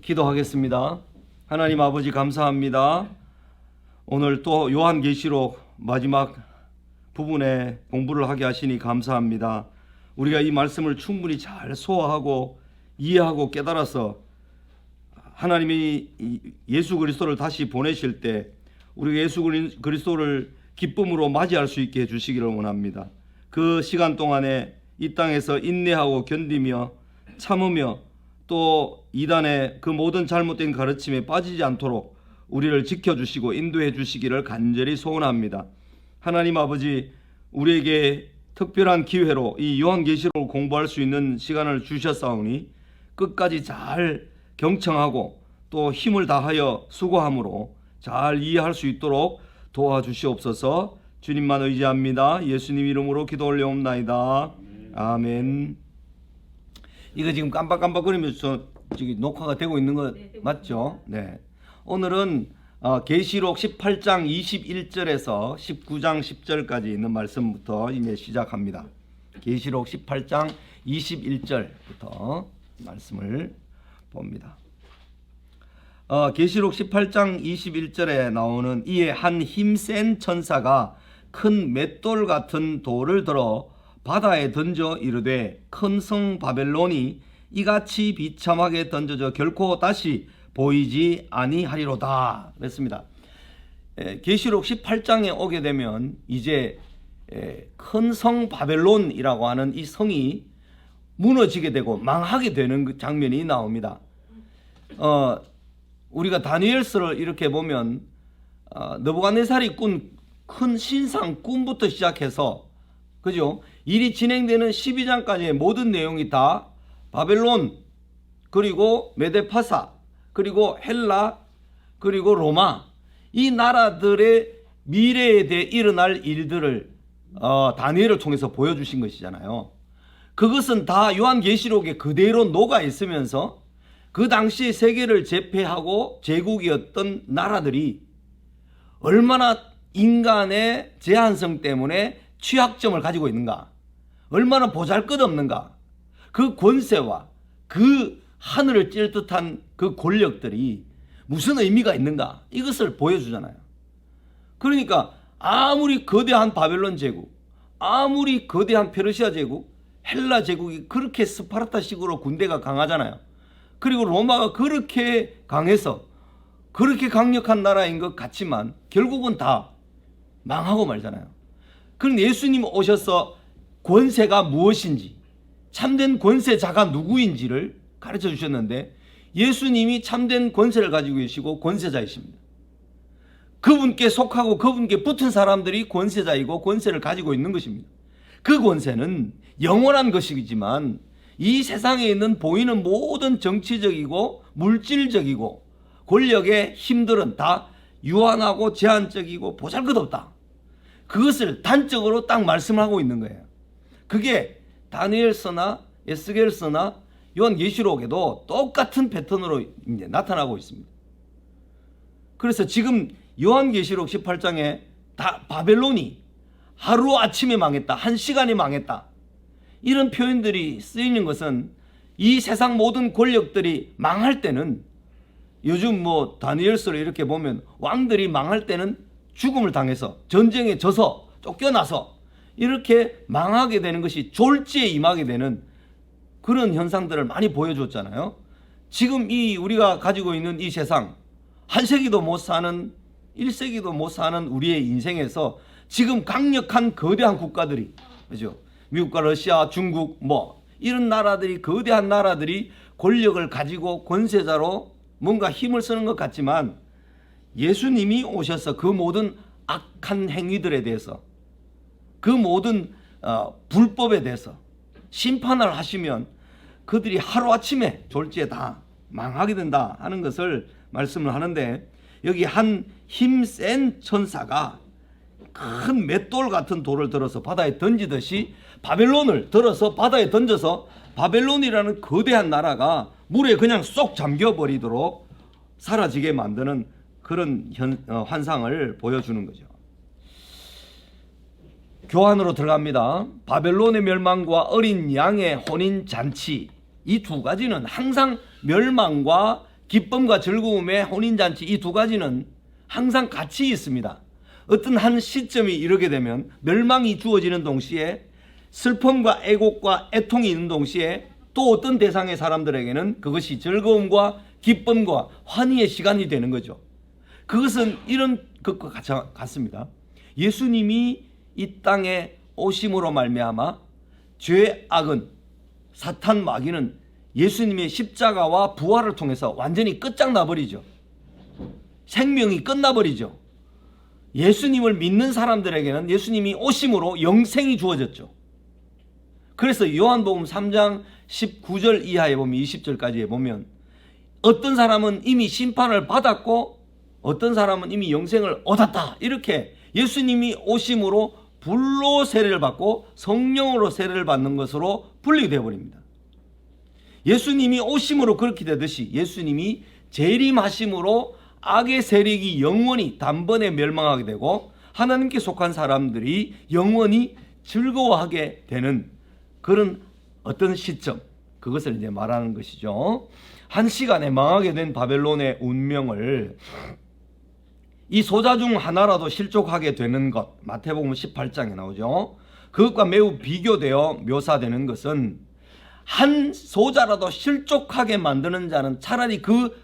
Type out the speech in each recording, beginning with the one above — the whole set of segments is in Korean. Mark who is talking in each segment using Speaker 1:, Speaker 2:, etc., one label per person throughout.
Speaker 1: 기도하겠습니다. 하나님 아버지 감사합니다. 오늘 또 요한계시록 마지막 부분에 공부를 하게 하시니 감사합니다. 우리가 이 말씀을 충분히 잘 소화하고 이해하고 깨달아서 하나님이 예수 그리스도를 다시 보내실 때 우리가 예수 그리스도를 기쁨으로 맞이할 수 있게 해주시기를 원합니다. 그 시간 동안에 이 땅에서 인내하고 견디며 참으며 또 이단의 그 모든 잘못된 가르침에 빠지지 않도록 우리를 지켜주시고 인도해 주시기를 간절히 소원합니다. 하나님 아버지, 우리에게 특별한 기회로 이 요한계시록을 공부할 수 있는 시간을 주셨사오니 끝까지 잘 경청하고 또 힘을 다하여 수고함으로 잘 이해할 수 있도록 도와주시옵소서. 주님만 의지합니다. 예수님 이름으로 기도 올려옵나이다. 아멘. 이거 지금 깜빡깜빡거리면서 지금 녹화가 되고 있는 거 맞죠? 네. 오늘은 계시록 18장 21절에서 19장 10절까지 있는 말씀부터 이제 시작합니다. 계시록 18장 21절부터 말씀을 봅니다. 계시록 18장 21절에 나오는 이에 한 힘센 천사가 큰 맷돌 같은 돌을 들어 바다에 던져 이르되 큰 성 바벨론이 이같이 비참하게 던져져 결코 다시 보이지 아니하리로다 그랬습니다. 계시록 18장에 오게 되면 이제 큰 성 바벨론이라고 하는 이 성이 무너지게 되고 망하게 되는 그 장면이 나옵니다. 우리가 다니엘서를 이렇게 보면 느부갓네살이 꾼 큰 신상 꿈부터 시작해서 그죠? 일이 진행되는 12장까지의 모든 내용이 다 바벨론 그리고 메데파사 그리고 헬라 그리고 로마 이 나라들의 미래에 대해 일어날 일들을 다니엘을 통해서 보여주신 것이잖아요. 그것은 다 요한계시록에 그대로 녹아 있으면서 그 당시 세계를 제패하고 제국이었던 나라들이 얼마나 인간의 제한성 때문에 취약점을 가지고 있는가, 얼마나 보잘것없는가, 그 권세와 그 하늘을 찔 듯한 그 권력들이 무슨 의미가 있는가, 이것을 보여주잖아요. 그러니까 아무리 거대한 바벨론 제국, 아무리 거대한 페르시아 제국, 헬라 제국이 그렇게 스파르타식으로 군대가 강하잖아요. 그리고 로마가 그렇게 강해서 그렇게 강력한 나라인 것 같지만 결국은 다 망하고 말잖아요. 그럼 예수님 오셔서 권세가 무엇인지, 참된 권세자가 누구인지를 가르쳐 주셨는데 예수님이 참된 권세를 가지고 계시고 권세자이십니다. 그분께 속하고 그분께 붙은 사람들이 권세자이고 권세를 가지고 있는 것입니다. 그 권세는 영원한 것이지만 이 세상에 있는 보이는 모든 정치적이고 물질적이고 권력의 힘들은 다 유한하고 제한적이고 보잘것없다. 그것을 단적으로 딱 말씀하고 있는 거예요. 그게 다니엘서나 에스겔서나 요한계시록에도 똑같은 패턴으로 이제 나타나고 있습니다. 그래서 지금 요한계시록 18장에 바벨론이 하루아침에 망했다, 한 시간에 망했다, 이런 표현들이 쓰이는 것은 이 세상 모든 권력들이 망할 때는, 요즘 뭐 다니엘서를 이렇게 보면 왕들이 망할 때는 죽음을 당해서 전쟁에 져서 쫓겨나서 이렇게 망하게 되는 것이 졸지에 임하게 되는 그런 현상들을 많이 보여줬잖아요. 지금 이 우리가 가지고 있는 이 세상, 한 세기도 못 사는, 1세기도 못 사는 우리의 인생에서 지금 강력한 거대한 국가들이, 그죠? 미국과 러시아, 중국 뭐 이런 나라들이, 거대한 나라들이 권력을 가지고 권세자로 뭔가 힘을 쓰는 것 같지만 예수님이 오셔서 그 모든 악한 행위들에 대해서, 그 모든 불법에 대해서 심판을 하시면 그들이 하루아침에 졸지에 다 망하게 된다 하는 것을 말씀을 하는데, 여기 한 힘센 천사가 큰 맷돌 같은 돌을 들어서 바다에 던지듯이 바벨론을 들어서 바다에 던져서 바벨론이라는 거대한 나라가 물에 그냥 쏙 잠겨버리도록 사라지게 만드는 그런 환상을 보여주는 거죠. 교환으로 들어갑니다. 바벨론의 멸망과 어린 양의 혼인 잔치, 이 두 가지는 항상 멸망과 기쁨과 즐거움의 혼인잔치, 이 두 가지는 항상 같이 있습니다. 어떤 한 시점이 이르게 되면 멸망이 주어지는 동시에 슬픔과 애곡과 애통이 있는 동시에 또 어떤 대상의 사람들에게는 그것이 즐거움과 기쁨과 환희의 시간이 되는 거죠. 그것은 이런 것과 같습니다. 예수님이 이 땅에 오심으로 말미암아 죄악은, 사탄 마귀는 예수님의 십자가와 부활을 통해서 완전히 끝장나버리죠. 생명이 끝나버리죠. 예수님을 믿는 사람들에게는 예수님이 오심으로 영생이 주어졌죠. 그래서 요한복음 3장 19절 이하에 보면 20절까지에 보면 어떤 사람은 이미 심판을 받았고 어떤 사람은 이미 영생을 얻었다, 이렇게 예수님이 오심으로 불로 세례를 받고 성령으로 세례를 받는 것으로 분리가 되어버립니다. 예수님이 오심으로 그렇게 되듯이 예수님이 재림하심으로 악의 세력이 영원히 단번에 멸망하게 되고 하나님께 속한 사람들이 영원히 즐거워하게 되는 그런 어떤 시점, 그것을 이제 말하는 것이죠. 한 시간에 망하게 된 바벨론의 운명을 이 소자 중 하나라도 실족하게 되는 것, 마태복음 18장에 나오죠. 그것과 매우 비교되어 묘사되는 것은 한 소자라도 실족하게 만드는 자는 차라리 그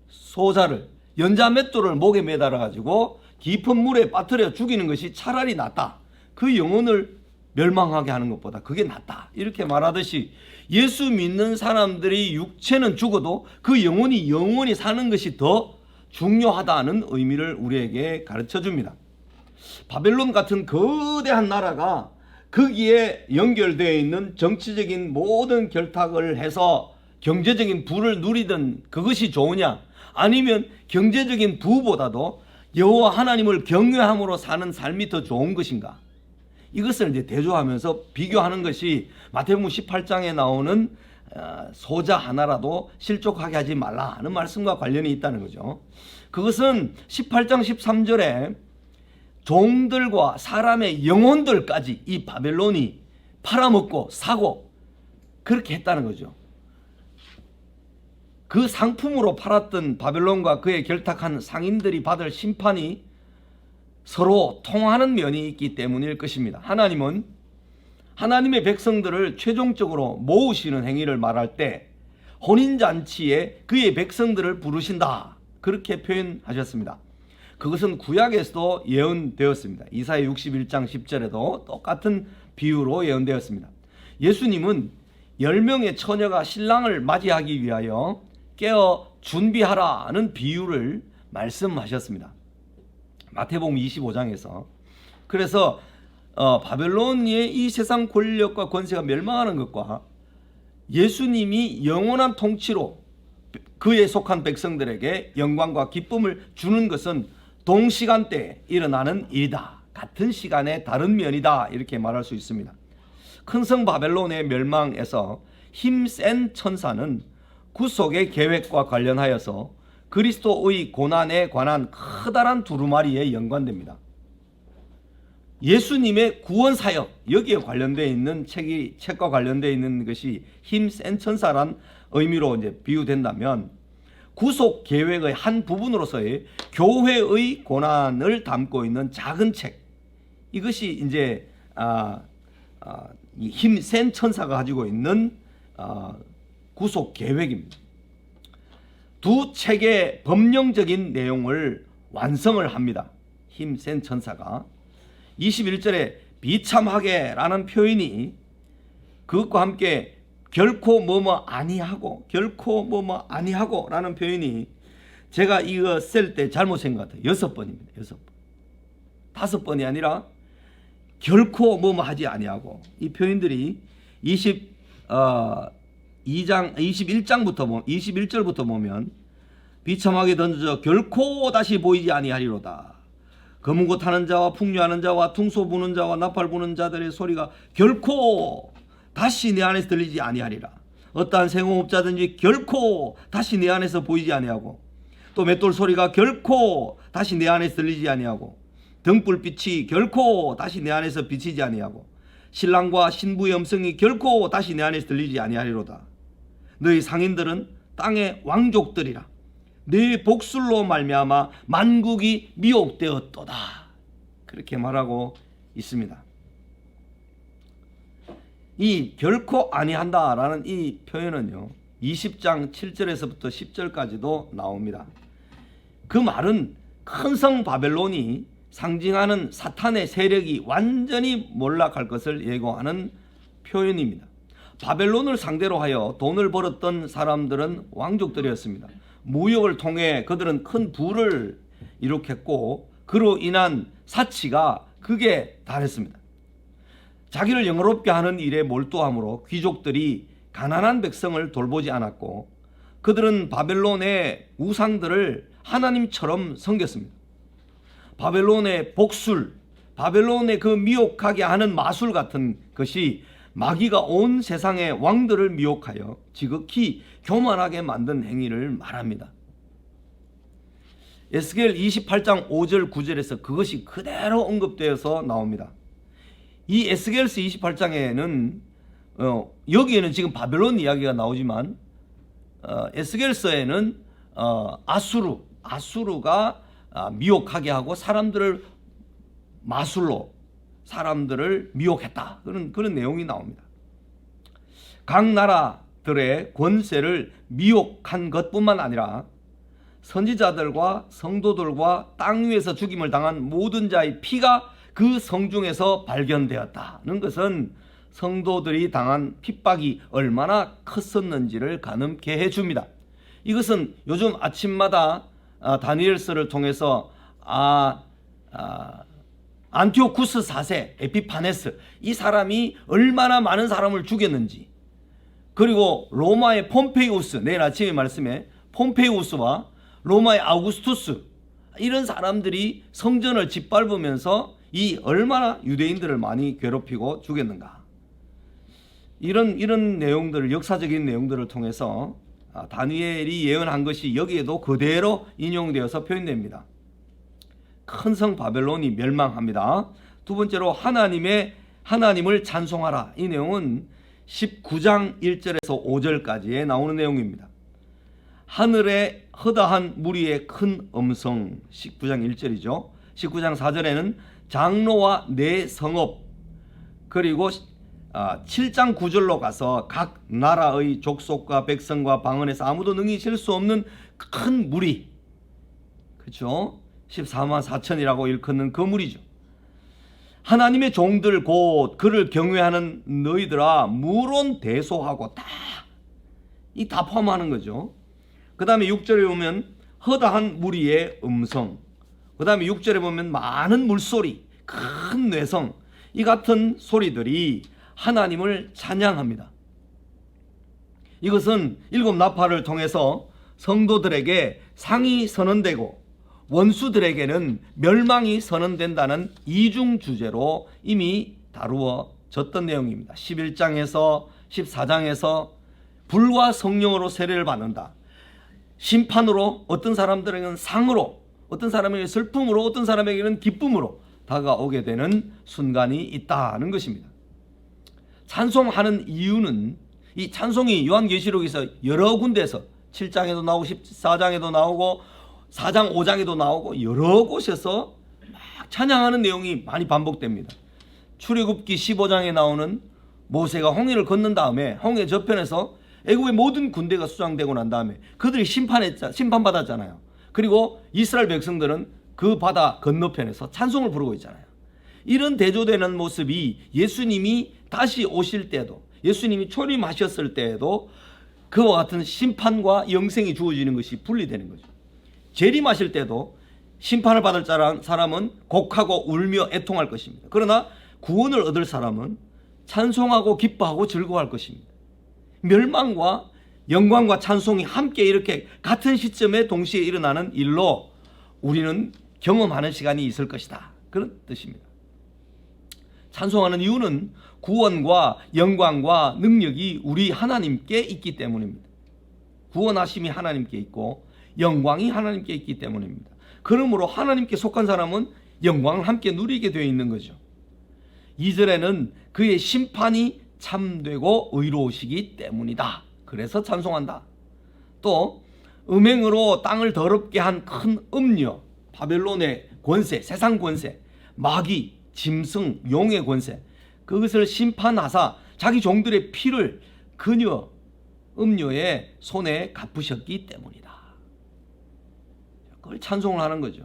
Speaker 1: 소자를, 연자맷돌을 목에 매달아 가지고 깊은 물에 빠뜨려 죽이는 것이 차라리 낫다. 그 영혼을 멸망하게 하는 것보다 그게 낫다, 이렇게 말하듯이 예수 믿는 사람들이 육체는 죽어도 그 영혼이 사는 것이 더 중요하다는 의미를 우리에게 가르쳐 줍니다. 바벨론 같은 거대한 나라가 거기에 연결되어 있는 정치적인 모든 결탁을 해서 경제적인 부를 누리던 그것이 좋으냐, 아니면 경제적인 부보다도 여호와 하나님을 경외함으로 사는 삶이 더 좋은 것인가, 이것을 이제 대조하면서 비교하는 것이 마태복음 18장에 나오는 소자 하나라도 실족하게 하지 말라 하는 말씀과 관련이 있다는 거죠. 그것은 18장 13절에 종들과 사람의 영혼들까지 이 바벨론이 팔아먹고 사고 그렇게 했다는 거죠. 그 상품으로 팔았던 바벨론과 그에 결탁한 상인들이 받을 심판이 서로 통하는 면이 있기 때문일 것입니다. 하나님은 하나님의 백성들을 최종적으로 모으시는 행위를 말할 때 혼인잔치에 그의 백성들을 부르신다, 그렇게 표현하셨습니다. 그것은 구약에서도 예언되었습니다. 이사야 61장 10절에도 똑같은 비유로 예언되었습니다. 예수님은 10명의 처녀가 신랑을 맞이하기 위하여 깨어 준비하라는 비유를 말씀하셨습니다. 마태복음 25장에서. 그래서 바벨론의 이 세상 권력과 권세가 멸망하는 것과 예수님이 영원한 통치로 그에 속한 백성들에게 영광과 기쁨을 주는 것은 동시간대에 일어나는 일이다, 같은 시간의 다른 면이다, 이렇게 말할 수 있습니다. 큰 성 바벨론의 멸망에서 힘센 천사는 구속의 계획과 관련하여서 그리스도의 고난에 관한 커다란 두루마리에 연관됩니다. 예수님의 구원 사역, 여기에 관련되어 있는 책과 관련되어 있는 것이 힘센 천사란 의미로 이제 비유된다면, 구속 계획의 한 부분으로서의 교회의 고난을 담고 있는 작은 책, 이것이 이제 이 힘센 천사가 가지고 있는 구속 계획입니다. 두 책의 법령적인 내용을 완성을 합니다. 힘센 천사가 21절에 비참하게 라는 표현이 그것과 함께 결코 뭐뭐 아니하고 라는 표현이 제가 이거 쓸 때 잘못 쓴 것 같아요. 6번입니다. 6번. 5번이 아니라 결코 뭐뭐 하지 아니하고, 이 표현들이 21절부터 보면 비참하게 던져져 결코 다시 보이지 아니하리로다. 검은 고 타는 자와 풍류하는 자와 퉁소 부는 자와 나팔 부는 자들의 소리가 결코 다시 내 안에서 들리지 아니하리라. 어떠한 생업자든지 결코 다시 내 안에서 보이지 아니하고, 또 맷돌 소리가 결코 다시 내 안에서 들리지 아니하고, 등불빛이 결코 다시 내 안에서 비치지 아니하고, 신랑과 신부의 음성이 결코 다시 내 안에서 들리지 아니하리로다. 너희 상인들은 땅의 왕족들이라. 내 복술로 말미암아 만국이 미혹되었도다. 그렇게 말하고 있습니다. 이 결코 아니한다라는 이 표현은요, 20장 7절에서부터 10절까지도 나옵니다. 그 말은 큰 성 바벨론이 상징하는 사탄의 세력이 완전히 몰락할 것을 예고하는 표현입니다. 바벨론을 상대로 하여 돈을 벌었던 사람들은 왕족들이었습니다. 무역을 통해 그들은 큰 부를 일으켰고 그로 인한 사치가 극에 달했습니다. 자기를 영화롭게 하는 일에 몰두함으로 귀족들이 가난한 백성을 돌보지 않았고 그들은 바벨론의 우상들을 하나님처럼 섬겼습니다. 바벨론의 복술, 바벨론의 그 미혹하게 하는 마술 같은 것이 마귀가 온 세상의 왕들을 미혹하여 지극히 교만하게 만든 행위를 말합니다. 에스겔 28장 5절 9절에서 그것이 그대로 언급되어서 나옵니다. 이 에스겔서 28장에는 여기에는 지금 바벨론 이야기가 나오지만 에스겔서에는 아수르가 미혹하게 하고 사람들을 마술로 사람들을 미혹했다. 그런 내용이 나옵니다. 각 나라들의 권세를 미혹한 것뿐만 아니라 선지자들과 성도들과 땅 위에서 죽임을 당한 모든 자의 피가 그 성중에서 발견되었다는 것은 성도들이 당한 핍박이 얼마나 컸었는지를 가늠케 해줍니다. 이것은 요즘 아침마다 다니엘서를 통해서 안티오쿠스 4세 에피파네스, 이 사람이 얼마나 많은 사람을 죽였는지, 그리고 로마의 폼페이우스, 내일 아침에 말씀에 폼페이우스와 로마의 아우구스투스, 이런 사람들이 성전을 짓밟으면서 이 얼마나 유대인들을 많이 괴롭히고 죽였는가. 이런 내용들을, 역사적인 내용들을 통해서 다니엘이 예언한 것이 여기에도 그대로 인용되어서 표현됩니다. 큰 성 바벨론이 멸망합니다. 두 번째로 하나님을 찬송하라. 이 내용은 19장 1절에서 5절까지에 나오는 내용입니다. 하늘에 허다한 무리의 큰 음성, 19장 1절이죠. 19장 4절에는 장로와 내 성읍, 그리고 7장 9절로 가서 각 나라의 족속과 백성과 방언에서 아무도 능히 실 수 없는 큰 무리, 그렇죠? 14만 4천이라고 일컫는 그 무리죠. 하나님의 종들 곧 그를 경외하는 너희들아 물론 대소하고 다 포함하는 거죠. 그 다음에 6절에 보면 허다한 무리의 음성, 그 다음에 6절에 보면 많은 물소리, 큰 뇌성, 이 같은 소리들이 하나님을 찬양합니다. 이것은 일곱 나팔을 통해서 성도들에게 상이 선언되고 원수들에게는 멸망이 선언된다는 이중 주제로 이미 다루어졌던 내용입니다. 11장에서 14장에서 불과 성령으로 세례를 받는다. 심판으로, 어떤 사람들에게는 상으로, 어떤 사람에게는 슬픔으로, 어떤 사람에게는 기쁨으로 다가오게 되는 순간이 있다는 것입니다. 찬송하는 이유는, 이 찬송이 요한계시록에서 여러 군데에서 7장에도 나오고 14장에도 나오고 4장 5장에도 나오고 여러 곳에서 막 찬양하는 내용이 많이 반복됩니다. 출애굽기 15장에 나오는 모세가 홍해를 건넌 다음에 홍해 저편에서 애굽의 모든 군대가 수장되고 난 다음에 그들이 심판받았잖아요. 그리고 이스라엘 백성들은 그 바다 건너편에서 찬송을 부르고 있잖아요. 이런 대조되는 모습이 예수님이 다시 오실 때도, 예수님이 초림하셨을 때에도 그와 같은 심판과 영생이 주어지는 것이 분리되는 거죠. 재림하실 때도 심판을 받을 사람은 곡하고 울며 애통할 것입니다. 그러나 구원을 얻을 사람은 찬송하고 기뻐하고 즐거워할 것입니다. 멸망과 영광과 찬송이 함께 이렇게 같은 시점에 동시에 일어나는 일로 우리는 경험하는 시간이 있을 것이다, 그런 뜻입니다. 찬송하는 이유는 구원과 영광과 능력이 우리 하나님께 있기 때문입니다. 구원하심이 하나님께 있고 영광이 하나님께 있기 때문입니다. 그러므로 하나님께 속한 사람은 영광을 함께 누리게 되어 있는 거죠. 2절에는 그의 심판이 참되고 의로우시기 때문이다, 그래서 찬송한다. 또 음행으로 땅을 더럽게 한 큰 음녀, 바벨론의 권세, 세상 권세, 마귀, 짐승, 용의 권세, 그것을 심판하사 자기 종들의 피를 그녀 음녀의 손에 갚으셨기 때문이다. 그걸 찬송을 하는 거죠.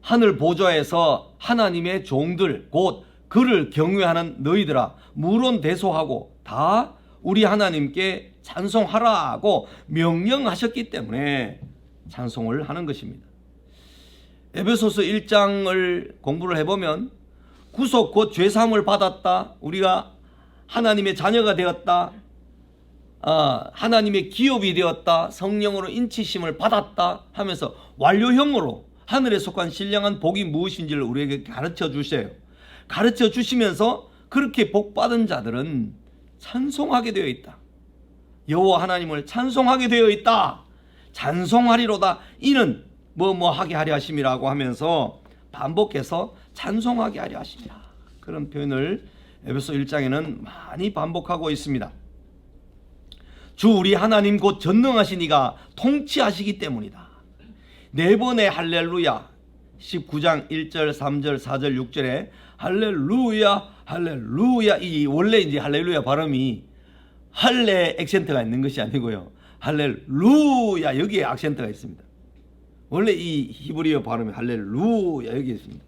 Speaker 1: 하늘 보좌에서 하나님의 종들 곧 그를 경외하는 너희들아 무론대소하고 다 우리 하나님께 찬송하라고 명령하셨기 때문에 찬송을 하는 것입니다. 에베소서 1장을 공부를 해보면 구속 곧 죄사함을 받았다, 우리가 하나님의 자녀가 되었다, 하나님의 기업이 되었다, 성령으로 인치심을 받았다 하면서 완료형으로 하늘에 속한 신령한 복이 무엇인지를 우리에게 가르쳐 주세요. 가르쳐 주시면서 그렇게 복받은 자들은 찬송하게 되어 있다. 여호와 하나님을 찬송하게 되어 있다. 찬송하리로다. 이는 뭐뭐 하게 하려 하심이라고 하면서 반복해서 찬송하게 하려 하심이라. 그런 표현을 에베소 1장에는 많이 반복하고 있습니다. 주 우리 하나님 곧 전능하신 이가 통치하시기 때문이다. 네 번의 할렐루야, 19장 1절, 3절, 4절, 6절에 할렐루야, 할렐루야, 이 원래 이제 할렐루야 발음이 할레 액센트가 있는 것이 아니고요. 할렐루야, 여기에 악센트가 있습니다. 원래 이 히브리어 발음이 할렐루야 여기 있습니다.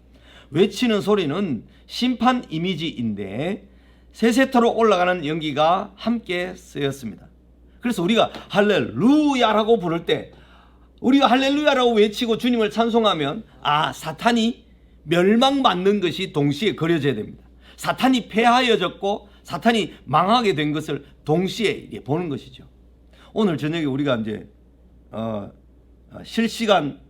Speaker 1: 외치는 소리는 심판 이미지인데 세세토로 올라가는 연기가 함께 쓰였습니다. 그래서 우리가 할렐루야라고 부를 때 우리가 할렐루야라고 외치고 주님을 찬송하면 사탄이 멸망받는 것이 동시에 그려져야 됩니다. 사탄이 패하여졌고 사탄이 망하게 된 것을 동시에 보는 것이죠. 오늘 저녁에 우리가 이제 실시간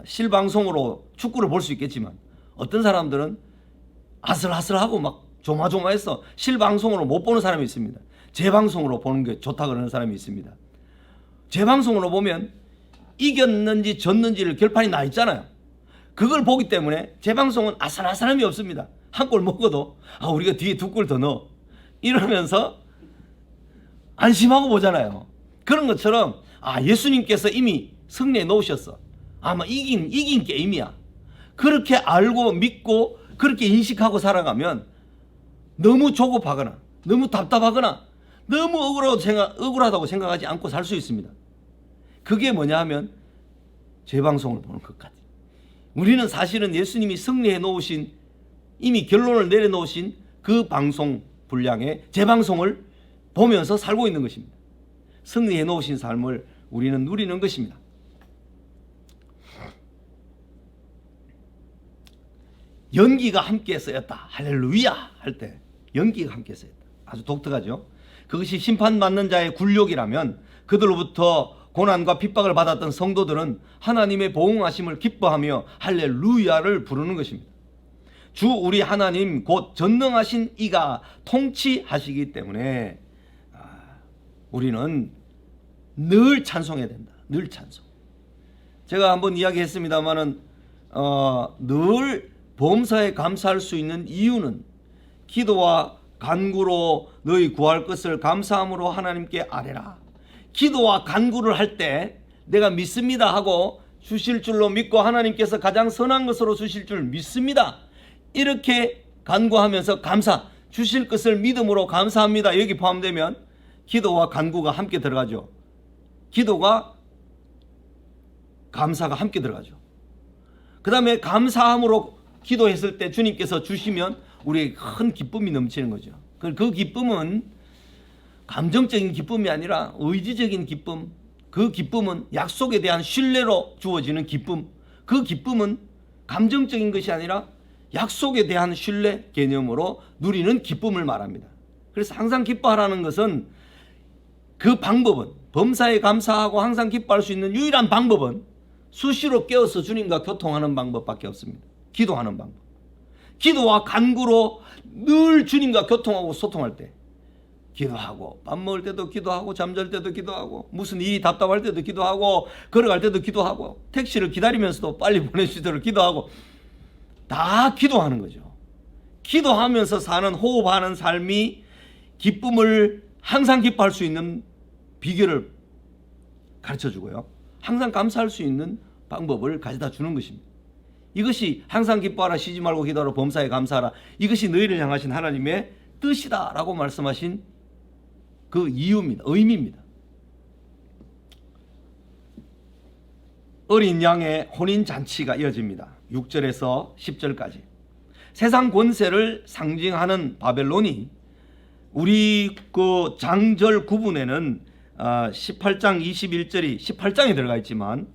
Speaker 1: 실방송으로 축구를 볼 수 있겠지만 어떤 사람들은 아슬아슬하고 막 조마조마해서 실방송으로 못 보는 사람이 있습니다. 재방송으로 보는 게 좋다 그러는 사람이 있습니다. 재방송으로 보면 이겼는지 졌는지를 결판이 나 있잖아요. 그걸 보기 때문에 재방송은 아슬아슬함이 없습니다. 한 골 먹어도 우리가 뒤에 두 골 더 넣어 이러면서 안심하고 보잖아요. 그런 것처럼 예수님께서 이미 승리해 놓으셨어. 아마 이긴 게임이야. 그렇게 알고 믿고 그렇게 인식하고 살아가면 너무 조급하거나 너무 답답하거나 너무 억울하다고 생각하지 않고 살 수 있습니다. 그게 뭐냐 하면 재방송을 보는 것까지. 우리는 사실은 예수님이 승리해 놓으신, 이미 결론을 내려놓으신 그 방송 분량의 재방송을 보면서 살고 있는 것입니다. 승리해 놓으신 삶을 우리는 누리는 것입니다. 연기가 함께 쓰였다. 할렐루야 할 때 연기가 함께 쓰였다. 아주 독특하죠. 그것이 심판받는 자의 굴욕이라면 그들로부터 고난과 핍박을 받았던 성도들은 하나님의 보응하심을 기뻐하며 할렐루야를 부르는 것입니다. 주 우리 하나님 곧 전능하신 이가 통치하시기 때문에 우리는 늘 찬송해야 된다. 늘 찬송. 제가 한번 이야기했습니다마는 늘 범사에 감사할 수 있는 이유는 기도와 간구로 너희 구할 것을 감사함으로 하나님께 아뢰라. 기도와 간구를 할 때 내가 믿습니다 하고 주실 줄로 믿고 하나님께서 가장 선한 것으로 주실 줄 믿습니다. 이렇게 간구하면서 주실 것을 믿음으로 감사합니다. 여기 포함되면 기도와 간구가 함께 들어가죠. 기도가 감사가 함께 들어가죠. 그 다음에 감사함으로 기도했을 때 주님께서 주시면 우리에게 큰 기쁨이 넘치는 거죠. 그 기쁨은 감정적인 기쁨이 아니라 의지적인 기쁨, 그 기쁨은 약속에 대한 신뢰로 주어지는 기쁨, 그 기쁨은 감정적인 것이 아니라 약속에 대한 신뢰 개념으로 누리는 기쁨을 말합니다. 그래서 항상 기뻐하라는 것은 그 방법은 범사에 감사하고 항상 기뻐할 수 있는 유일한 방법은 수시로 깨어서 주님과 교통하는 방법밖에 없습니다. 기도하는 방법. 기도와 간구로 늘 주님과 교통하고 소통할 때 기도하고 밥 먹을 때도 기도하고 잠잘 때도 기도하고 무슨 일이 답답할 때도 기도하고 걸어갈 때도 기도하고 택시를 기다리면서도 빨리 보낼 수 있도록 기도하고 다 기도하는 거죠. 기도하면서 사는 호흡하는 삶이 기쁨을 항상 기뻐할 수 있는 비결을 가르쳐 주고요. 항상 감사할 수 있는 방법을 가져다 주는 것입니다. 이것이 항상 기뻐하라, 쉬지 말고 기도하라, 범사에 감사하라, 이것이 너희를 향하신 하나님의 뜻이다 라고 말씀하신 그 이유입니다. 의미입니다. 어린 양의 혼인잔치가 이어집니다. 6절에서 10절까지. 세상 권세를 상징하는 바벨론이 우리 그 장절 구분에는 18장 21절이 18장에 들어가 있지만,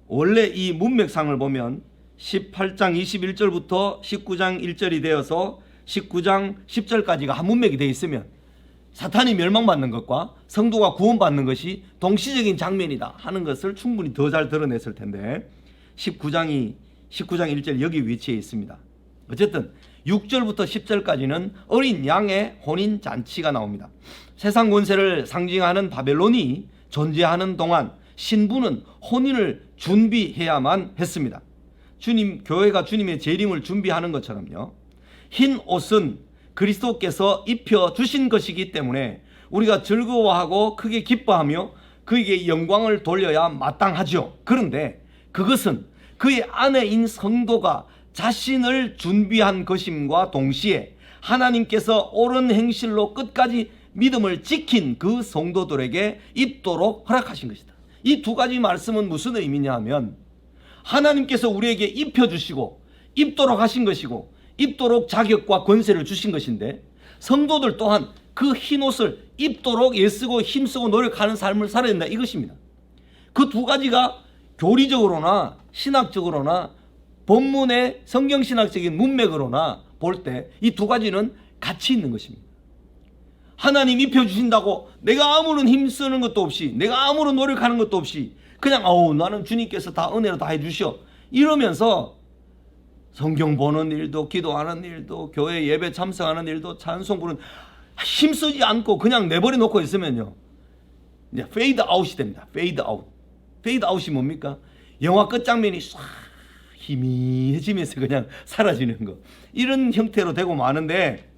Speaker 1: 원래 이 문맥상을 보면 18장 21절부터 19장 1절이 되어서 19장 10절까지가 한 문맥이 되어 있으면 사탄이 멸망받는 것과 성도가 구원받는 것이 동시적인 장면이다 하는 것을 충분히 더 잘 드러냈을 텐데, 19장 1절 여기 위치해 있습니다. 어쨌든 6절부터 10절까지는 어린 양의 혼인 잔치가 나옵니다. 세상 권세를 상징하는 바벨론이 존재하는 동안 신부는 혼인을 준비해야만 했습니다. 교회가 주님의 재림을 준비하는 것처럼요. 흰 옷은 그리스도께서 입혀주신 것이기 때문에 우리가 즐거워하고 크게 기뻐하며 그에게 영광을 돌려야 마땅하죠. 그런데 그것은 그의 아내인 성도가 자신을 준비한 것임과 동시에 하나님께서 옳은 행실로 끝까지 믿음을 지킨 그 성도들에게 입도록 허락하신 것이다. 이 두 가지 말씀은 무슨 의미냐 하면, 하나님께서 우리에게 입혀주시고 입도록 하신 것이고 입도록 자격과 권세를 주신 것인데, 성도들 또한 그 흰옷을 입도록 애쓰고 힘쓰고 노력하는 삶을 살아야 된다 이것입니다. 그 두 가지가 교리적으로나 신학적으로나 본문의 성경신학적인 문맥으로나 볼 때 이 두 가지는 같이 있는 것입니다. 하나님 입혀주신다고 내가 아무런 힘쓰는 것도 없이, 내가 아무런 노력하는 것도 없이 그냥 나는 주님께서 다 은혜로 다 해주셔 이러면서 성경 보는 일도, 기도하는 일도, 교회 예배 참석하는 일도, 찬송 부르는 힘쓰지 않고 그냥 내버려 놓고 있으면요, 이제 페이드 아웃이 됩니다. 페이드 아웃. 페이드 아웃이 뭡니까? 영화 끝장면이 싹 희미해지면서 그냥 사라지는 거, 이런 형태로 되고 마는데,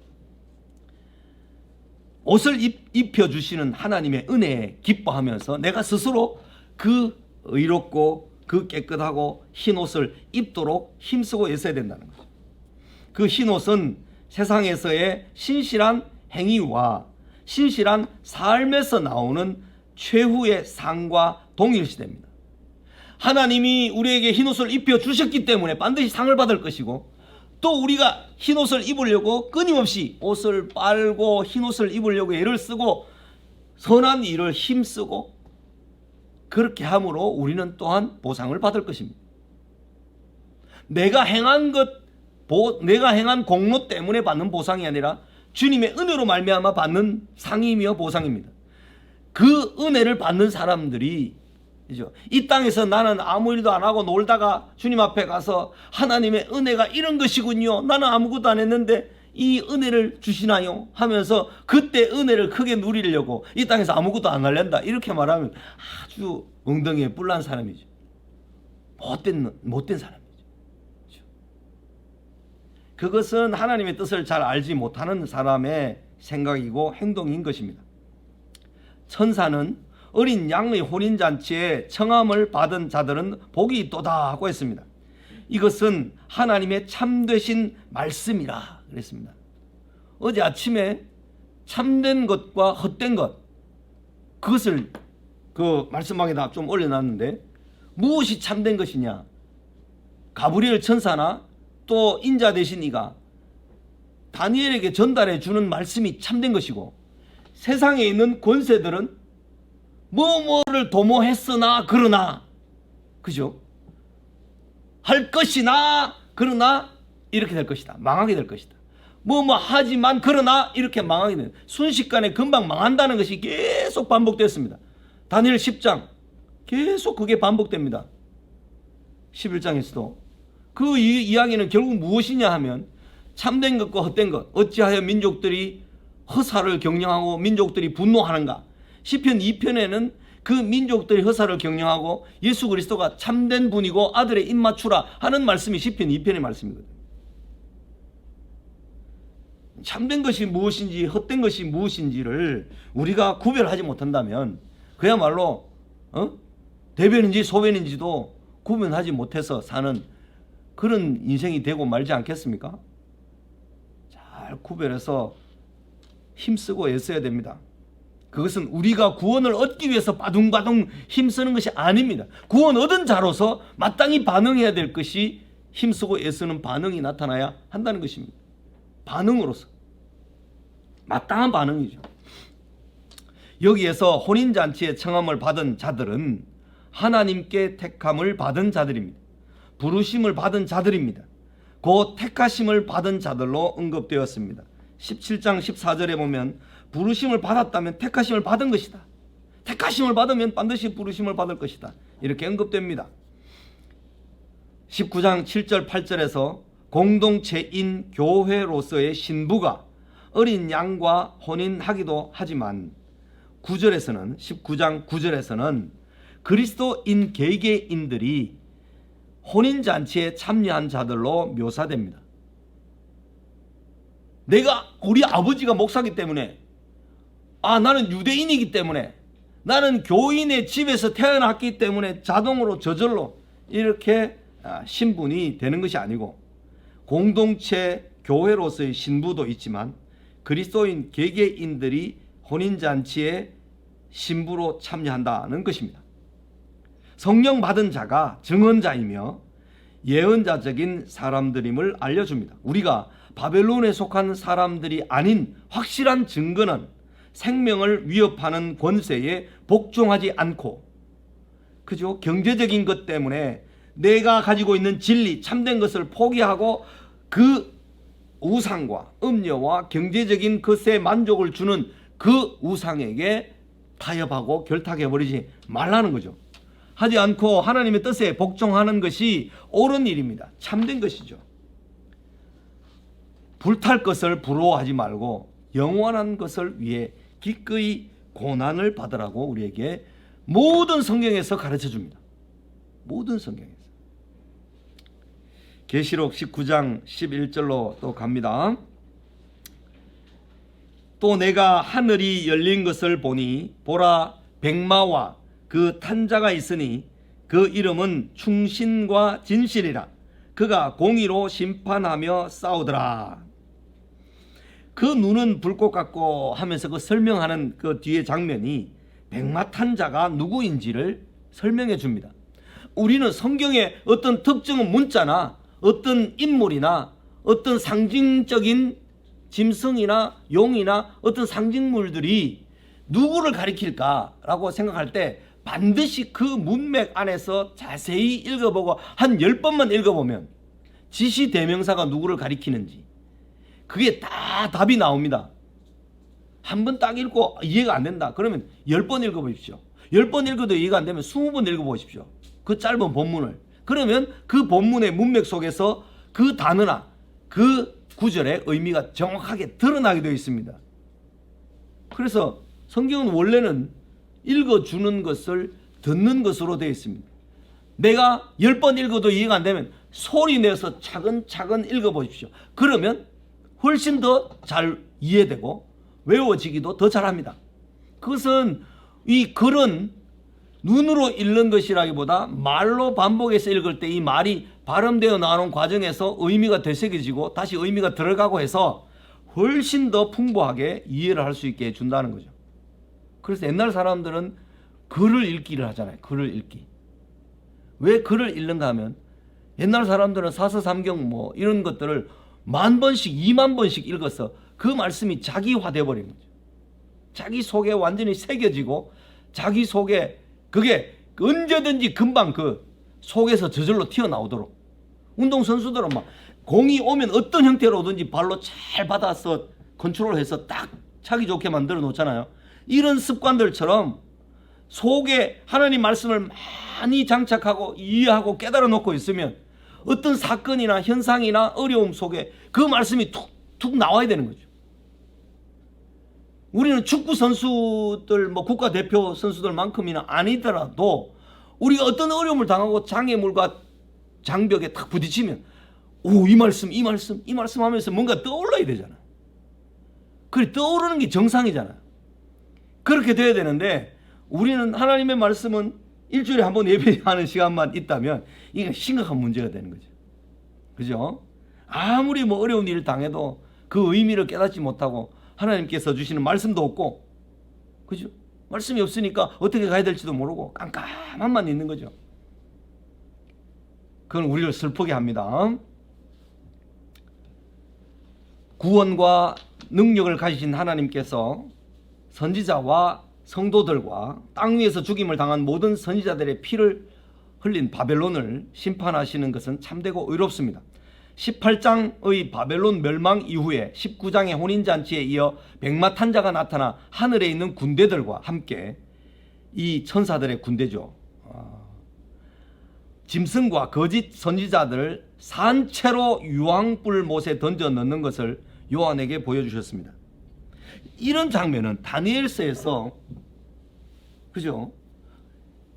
Speaker 1: 옷을 입혀주시는 하나님의 은혜에 기뻐하면서 내가 스스로 그 의롭고 그 깨끗하고 흰 옷을 입도록 힘쓰고 애써야 된다는 거죠. 그 흰 옷은 세상에서의 신실한 행위와 신실한 삶에서 나오는 최후의 상과 동일시됩니다. 하나님이 우리에게 흰 옷을 입혀주셨기 때문에 반드시 상을 받을 것이고, 또 우리가 흰 옷을 입으려고 끊임없이 옷을 빨고 흰 옷을 입으려고 애를 쓰고 선한 일을 힘쓰고 그렇게 함으로 우리는 또한 보상을 받을 것입니다. 내가 행한 공로 때문에 받는 보상이 아니라 주님의 은혜로 말미암아 받는 상이며 보상입니다. 그 은혜를 받는 사람들이 이 땅에서 나는 아무 일도 안 하고 놀다가 주님 앞에 가서 하나님의 은혜가 이런 것이군요, 나는 아무것도 안 했는데 이 은혜를 주시나요 하면서 그때 은혜를 크게 누리려고 이 땅에서 아무것도 안 하려다, 이렇게 말하면 아주 엉덩이에 뿔난 사람이죠. 못된 사람이죠. 그것은 하나님의 뜻을 잘 알지 못하는 사람의 생각이고 행동인 것입니다. 천사는 어린 양의 혼인잔치에 청함을 받은 자들은 복이 있도다 하고 했습니다. 이것은 하나님의 참되신 말씀이라 그랬습니다. 어제 아침에 참된 것과 헛된 것, 그것을 그 말씀방에다 좀 올려놨는데, 무엇이 참된 것이냐? 가브리엘 천사나 또 인자 되신 이가 다니엘에게 전달해 주는 말씀이 참된 것이고, 세상에 있는 권세들은 뭐뭐를 도모했으나 그러나, 그죠? 할 것이나 그러나 이렇게 될 것이다, 망하게 될 것이다. 뭐뭐 하지만 그러나 이렇게 망하게 되는, 순식간에 금방 망한다는 것이 계속 반복됐습니다. 다니엘 10장 계속 그게 반복됩니다. 11장에서도 그 이야기는 결국 무엇이냐 하면, 참된 것과 헛된 것, 어찌하여 민족들이 허사를 경영하고 민족들이 분노하는가. 시편 2편에는 그 민족들이 허사를 경영하고 예수 그리스도가 참된 분이고 아들의 입맞추라 하는 말씀이 시편 2편의 말씀이거든요. 참된 것이 무엇인지 헛된 것이 무엇인지를 우리가 구별하지 못한다면 그야말로 대변인지 소변인지도 구분하지 못해서 사는 그런 인생이 되고 말지 않겠습니까? 잘 구별해서 힘쓰고 애써야 됩니다. 그것은 우리가 구원을 얻기 위해서 바둥바둥 힘쓰는 것이 아닙니다. 구원 얻은 자로서 마땅히 반응해야 될 것이 힘쓰고 애쓰는 반응이 나타나야 한다는 것입니다. 반응으로서 마땅한 반응이죠. 여기에서 혼인잔치의 청함을 받은 자들은 하나님께 택함을 받은 자들입니다. 부르심을 받은 자들입니다. 그 택하심을 받은 자들로 언급되었습니다. 17장 14절에 보면 부르심을 받았다면 택하심을 받은 것이다. 택하심을 받으면 반드시 부르심을 받을 것이다. 이렇게 언급됩니다. 19장 7절 8절에서 공동체인 교회로서의 신부가 어린 양과 혼인하기도 하지만 9절에서는 19장 9절에서는 그리스도인 개개인들이 혼인잔치에 참여한 자들로 묘사됩니다. 우리 아버지가 목사기 때문에, 나는 유대인이기 때문에, 나는 교인의 집에서 태어났기 때문에 자동으로 저절로 이렇게 신분이 되는 것이 아니고, 공동체 교회로서의 신부도 있지만 그리스도인 개개인들이 혼인잔치에 신부로 참여한다는 것입니다. 성령 받은 자가 증언자이며 예언자적인 사람들임을 알려줍니다. 우리가 바벨론에 속한 사람들이 아닌 확실한 증거는 생명을 위협하는 권세에 복종하지 않고, 그죠? 경제적인 것 때문에 내가 가지고 있는 진리, 참된 것을 포기하고 그 우상과 음녀와 경제적인 것에 만족을 주는 그 우상에게 타협하고 결탁해버리지 말라는 거죠. 하지 않고 하나님의 뜻에 복종하는 것이 옳은 일입니다. 참된 것이죠. 불탈 것을 부러워하지 말고 영원한 것을 위해 기꺼이 고난을 받으라고 우리에게 모든 성경에서 가르쳐 줍니다. 모든 성경에서. 계시록 19장 11절로 또 갑니다. 또 내가 하늘이 열린 것을 보니 보라 백마와 그 탄자가 있으니 그 이름은 충신과 진실이라. 그가 공의로 심판하며 싸우더라. 그 눈은 불꽃 같고 하면서 그 설명하는 그 뒤에 장면이 백마 탄자가 누구인지를 설명해 줍니다. 우리는 성경의 어떤 특정한 문자나 어떤 인물이나 어떤 상징적인 짐승이나 용이나 어떤 상징물들이 누구를 가리킬까라고 생각할 때 반드시 그 문맥 안에서 자세히 읽어보고 한 10번만 읽어보면 지시대명사가 누구를 가리키는지 그게 다 답이 나옵니다. 한 번 딱 읽고 이해가 안 된다 그러면 10번 읽어보십시오. 10번 읽어도 이해가 안 되면 20번 읽어보십시오. 그 짧은 본문을. 그러면 그 본문의 문맥 속에서 그 단어나 그 구절의 의미가 정확하게 드러나게 되어 있습니다. 그래서 성경은 원래는 읽어주는 것을 듣는 것으로 되어 있습니다. 내가 10번 읽어도 이해가 안 되면 소리 내서 차근차근 읽어보십시오. 그러면 훨씬 더 잘 이해되고 외워지기도 더 잘합니다. 그것은 이 글은 눈으로 읽는 것이라기보다 말로 반복해서 읽을 때 이 말이 발음되어 나오는 과정에서 의미가 되새겨지고 다시 의미가 들어가고 해서 훨씬 더 풍부하게 이해를 할 수 있게 해준다는 거죠. 그래서 옛날 사람들은 글을 읽기를 하잖아요. 글을 읽기. 왜 글을 읽는가 하면 옛날 사람들은 사서삼경 뭐 이런 것들을 10,000번씩 20,000번씩 읽어서 그 말씀이 자기화 돼버린 거죠. 자기 속에 완전히 새겨지고 자기 속에 그게 언제든지 금방 그 속에서 저절로 튀어나오도록 운동선수들은 막 공이 오면 어떤 형태로 오든지 발로 잘 받아서 컨트롤해서 딱 차기 좋게 만들어 놓잖아요. 이런 습관들처럼 속에 하나님 말씀을 많이 장착하고 이해하고 깨달아 놓고 있으면 어떤 사건이나 현상이나 어려움 속에 그 말씀이 툭툭 나와야 되는 거죠. 우리는 축구 선수들 뭐 국가대표 선수들만큼이나 아니더라도 우리가 어떤 어려움을 당하고 장애물과 장벽에 탁 부딪히면 이 말씀 하면서 뭔가 떠올라야 되잖아요. 그래 떠오르는 게 정상이잖아요. 그렇게 돼야 되는데 우리는 하나님의 말씀은 일주일에 한 번 예배하는 시간만 있다면 이게 심각한 문제가 되는 거죠. 그죠? 아무리 뭐 어려운 일을 당해도 그 의미를 깨닫지 못하고 하나님께서 주시는 말씀도 없고, 그죠? 말씀이 없으니까 어떻게 가야 될지도 모르고 깜깜함만 있는 거죠. 그건 우리를 슬프게 합니다. 구원과 능력을 가지신 하나님께서 선지자와 성도들과 땅 위에서 죽임을 당한 모든 선지자들의 피를 흘린 바벨론을 심판하시는 것은 참되고 의롭습니다. 18장의 바벨론 멸망 이후에 19장의 혼인잔치에 이어 백마탄자가 나타나 하늘에 있는 군대들과 함께, 이 천사들의 군대죠, 짐승과 거짓 선지자들을 산채로 유황불 못에 던져 넣는 것을 요한에게 보여주셨습니다. 이런 장면은 다니엘서에서, 그죠?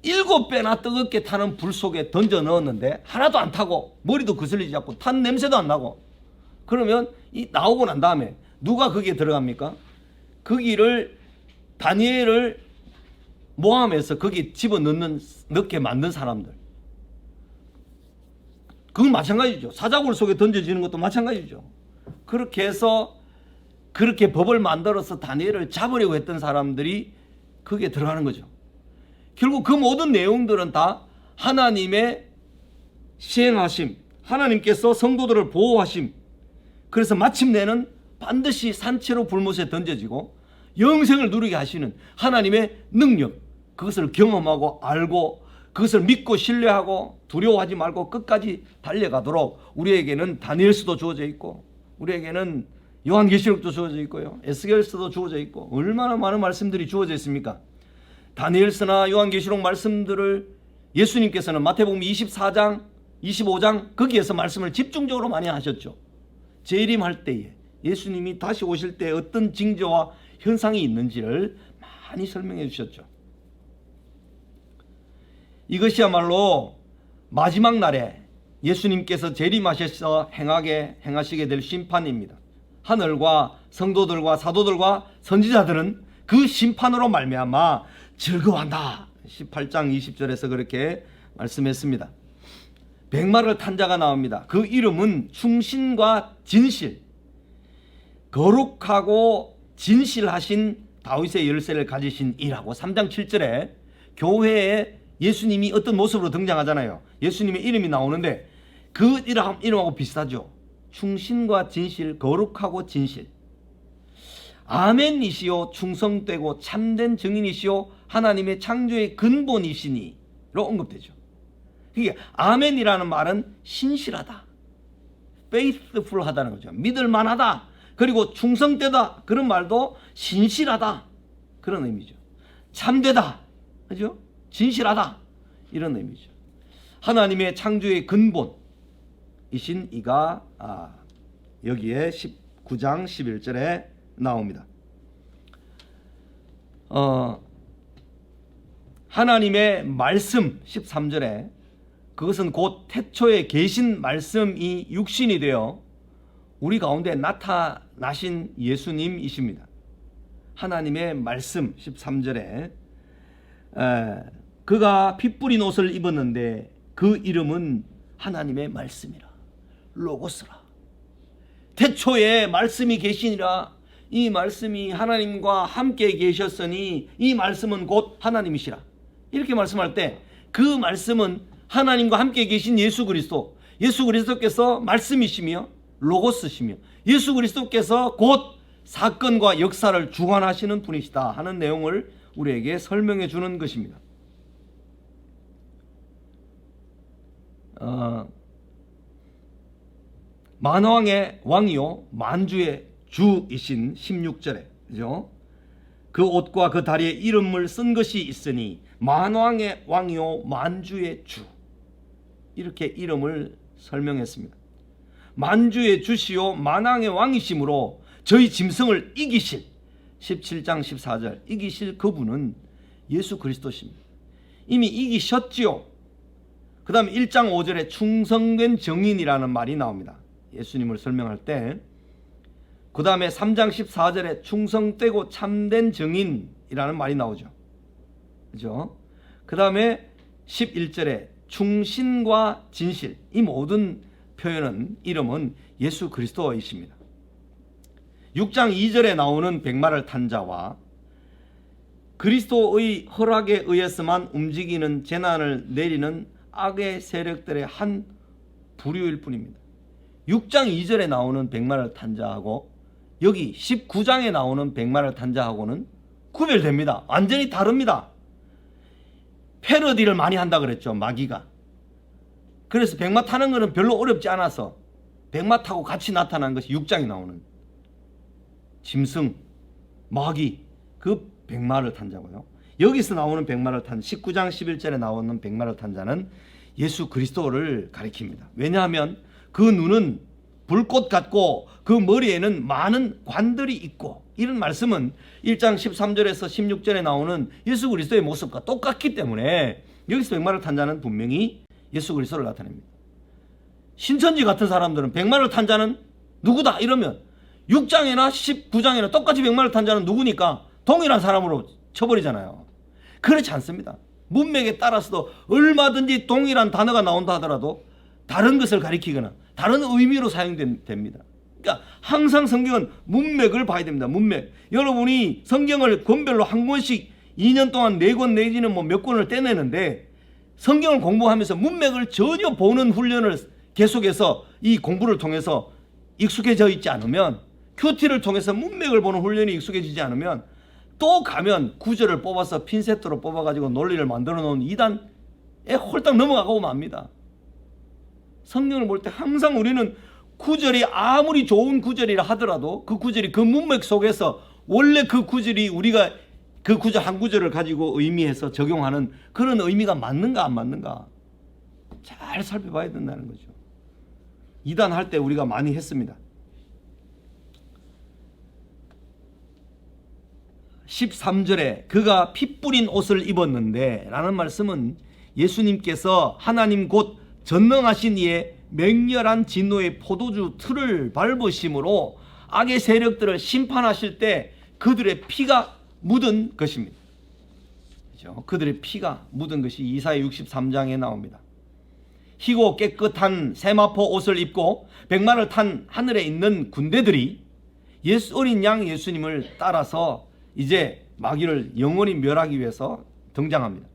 Speaker 1: 7배나 뜨겁게 타는 불 속에 던져 넣었는데 하나도 안 타고 머리도 거슬리지 않고 탄 냄새도 안 나고, 그러면 이 나오고 난 다음에 누가 거기에 들어갑니까? 거기를 다니엘을 모함해서 거기 넣게 만든 사람들, 그건 마찬가지죠. 사자굴 속에 던져지는 것도 마찬가지죠. 그렇게 해서 그렇게 법을 만들어서 다니엘을 잡으려고 했던 사람들이 거기에 들어가는 거죠. 결국 그 모든 내용들은 다 하나님의 시행하심, 하나님께서 성도들을 보호하심, 그래서 마침내는 반드시 산채로 불못에 던져지고 영생을 누리게 하시는 하나님의 능력, 그것을 경험하고 알고 그것을 믿고 신뢰하고 두려워하지 말고 끝까지 달려가도록 우리에게는 다니엘서도 주어져 있고, 우리에게는 요한계시록도 주어져 있고요, 에스겔서도 주어져 있고, 얼마나 많은 말씀들이 주어져 있습니까? 다니엘서나 요한계시록 말씀들을 예수님께서는 마태복음 24장, 25장 거기에서 말씀을 집중적으로 많이 하셨죠. 재림할 때에 예수님이 다시 오실 때 어떤 징조와 현상이 있는지를 많이 설명해 주셨죠. 이것이야말로 마지막 날에 예수님께서 재림하셔서 행하시게 될 심판입니다. 하늘과 성도들과 사도들과 선지자들은 그 심판으로 말미암아 즐거워한다. 18장 20절에서 그렇게 말씀했습니다. 백마를 탄 자가 나옵니다. 그 이름은 충신과 진실, 거룩하고 진실하신 다윗의 열쇠를 가지신 이라고 3장 7절에 교회에 예수님이 어떤 모습으로 등장하잖아요. 예수님의 이름이 나오는데 그 이름하고 비슷하죠. 충신과 진실, 거룩하고 진실. 아멘이시오, 충성되고 참된 증인이시오, 하나님의 창조의 근본이시니로 언급되죠. 이게 아멘이라는 말은 신실하다, faithful하다는 거죠. 믿을만하다, 그리고 충성되다, 그런 말도 신실하다, 그런 의미죠. 참되다, 그죠? 진실하다, 이런 의미죠. 하나님의 창조의 근본이신 이가 여기에 19장 11절에 나옵니다. 하나님의 말씀 13절에 그것은 곧 태초에 계신 말씀이 육신이 되어 우리 가운데 나타나신 예수님이십니다. 하나님의 말씀 13절에 그가 피 뿌린 옷을 입었는데 그 이름은 하나님의 말씀이라, 로고스라. 태초에 말씀이 계시니라, 이 말씀이 하나님과 함께 계셨으니 이 말씀은 곧 하나님이시라. 이렇게 말씀할 때 그 말씀은 하나님과 함께 계신 예수 그리스도, 예수 그리스도께서 말씀이시며 로고스시며 예수 그리스도께서 곧 사건과 역사를 주관하시는 분이시다 하는 내용을 우리에게 설명해 주는 것입니다. 만왕의 왕이요 만주의 주이신 16절에, 그죠? 그 옷과 그 다리에 이름을 쓴 것이 있으니 만왕의 왕이요 만주의 주, 이렇게 이름을 설명했습니다. 만주의 주시요 만왕의 왕이심으로 저희 짐승을 이기실, 17장 14절, 이기실 그분은 예수 그리스도십니다. 이미 이기셨지요. 그 다음에 1장 5절에 충성된 정인이라는 말이 나옵니다. 예수님을 설명할 때. 그 다음에 3장 14절에 충성되고 참된 정인이라는 말이 나오죠. 그죠? 그 다음에 11절에 충신과 진실, 이 모든 표현은, 이름은 예수 그리스도이십니다. 6장 2절에 나오는 백마를 탄 자와 그리스도의 허락에 의해서만 움직이는 재난을 내리는 악의 세력들의 한 부류일 뿐입니다. 6장 2절에 나오는 백마를 탄 자하고 여기 19장에 나오는 백마를 탄 자하고는 구별됩니다. 완전히 다릅니다. 패러디를 많이 한다 그랬죠, 마귀가. 그래서 백마 타는 것은 별로 어렵지 않아서 백마 타고 같이 나타난 것이 6장에 나오는 짐승, 마귀, 그 백마를 탄 자고요. 여기서 나오는 백마를 탄 19장 11절에 나오는 백마를 탄 자는 예수 그리스도를 가리킵니다. 왜냐하면 그 눈은 불꽃 같고 그 머리에는 많은 관들이 있고, 이런 말씀은 1장 13절에서 16절에 나오는 예수 그리스도의 모습과 똑같기 때문에 여기서 백마를 탄 자는 분명히 예수 그리스도를 나타냅니다. 신천지 같은 사람들은 백마를 탄 자는 누구다 이러면 6장이나 19장이나 똑같이 백마를 탄 자는 누구니까 동일한 사람으로 쳐버리잖아요. 그렇지 않습니다. 문맥에 따라서도 얼마든지 동일한 단어가 나온다 하더라도 다른 것을 가리키거나 다른 의미로 사용됩니다. 그러니까 항상 성경은 문맥을 봐야 됩니다. 문맥. 여러분이 성경을 권별로 한 권씩 2년 동안 4권 내지는 뭐 몇 권을 떼내는데 성경을 공부하면서 문맥을 전혀 보는 훈련을 계속해서 이 공부를 통해서 익숙해져 있지 않으면, 큐티를 통해서 문맥을 보는 훈련이 익숙해지지 않으면 또 가면 구절을 뽑아서 핀셋으로 뽑아가지고 논리를 만들어 놓은 이단에 홀딱 넘어가고 맙니다. 성경을 볼 때 항상 우리는 구절이 아무리 좋은 구절이라 하더라도 그 구절이 그 문맥 속에서 원래 그 구절이 우리가 그 구절 한 구절을 가지고 의미해서 적용하는 그런 의미가 맞는가 안 맞는가 잘 살펴봐야 된다는 거죠. 이단 할 때 우리가 많이 했습니다. 13절에 그가 피 뿌린 옷을 입었는데 라는 말씀은 예수님께서 하나님 곧 전능하신 이의 맹렬한 진노의 포도주 틀을 밟으심으로 악의 세력들을 심판하실 때 그들의 피가 묻은 것입니다. 그렇죠? 그들의 피가 묻은 것이 이사야 63장에 나옵니다. 희고 깨끗한 세마포 옷을 입고 백마를 탄 하늘에 있는 군대들이 어린 양 예수님을 따라서 이제 마귀를 영원히 멸하기 위해서 등장합니다.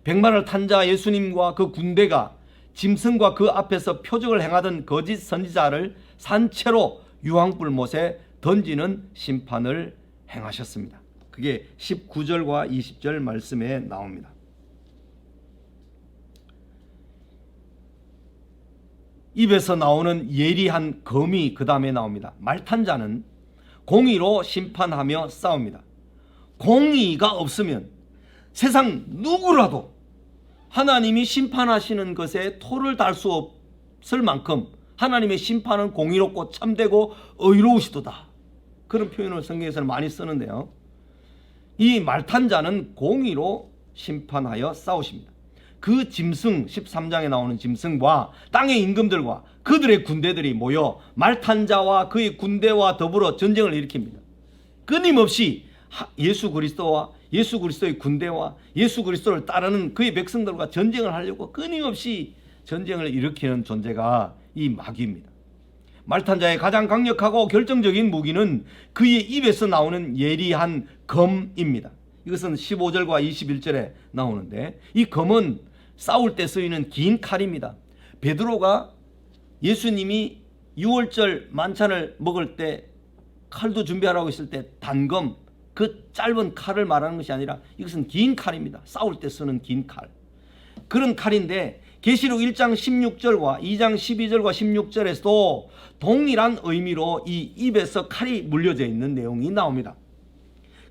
Speaker 1: 백마를 탄 자 예수님과 그 군대가 짐승과 그 앞에서 표적을 행하던 거짓 선지자를 산채로 유황불못에 던지는 심판을 행하셨습니다. 그게 19절과 20절 말씀에 나옵니다. 입에서 나오는 예리한 검이 그 다음에 나옵니다. 말탄 자는 공의로 심판하며 싸웁니다. 공의가 없으면 세상 누구라도 하나님이 심판하시는 것에 토를 달 수 없을 만큼 하나님의 심판은 공의롭고 참되고 의로우시도다. 그런 표현을 성경에서는 많이 쓰는데요. 이 말탄 자는 공의로 심판하여 싸우십니다. 그 짐승, 13장에 나오는 짐승과 땅의 임금들과 그들의 군대들이 모여 말탄 자와 그의 군대와 더불어 전쟁을 일으킵니다. 끊임없이 예수 그리스도와 예수 그리스도의 군대와 예수 그리스도를 따르는 그의 백성들과 전쟁을 하려고 끊임없이 전쟁을 일으키는 존재가 이 마귀입니다. 말탄 자의 가장 강력하고 결정적인 무기는 그의 입에서 나오는 예리한 검입니다. 이것은 15절과 21절에 나오는데 이 검은 싸울 때 쓰이는 긴 칼입니다. 베드로가 예수님이 6월절 만찬을 먹을 때 칼도 준비하라고 했을 때 단검, 그 짧은 칼을 말하는 것이 아니라 이것은 긴 칼입니다. 싸울 때 쓰는 긴 칼. 그런 칼인데 계시록 1장 16절과 2장 12절과 16절에서도 동일한 의미로 이 입에서 칼이 물려져 있는 내용이 나옵니다.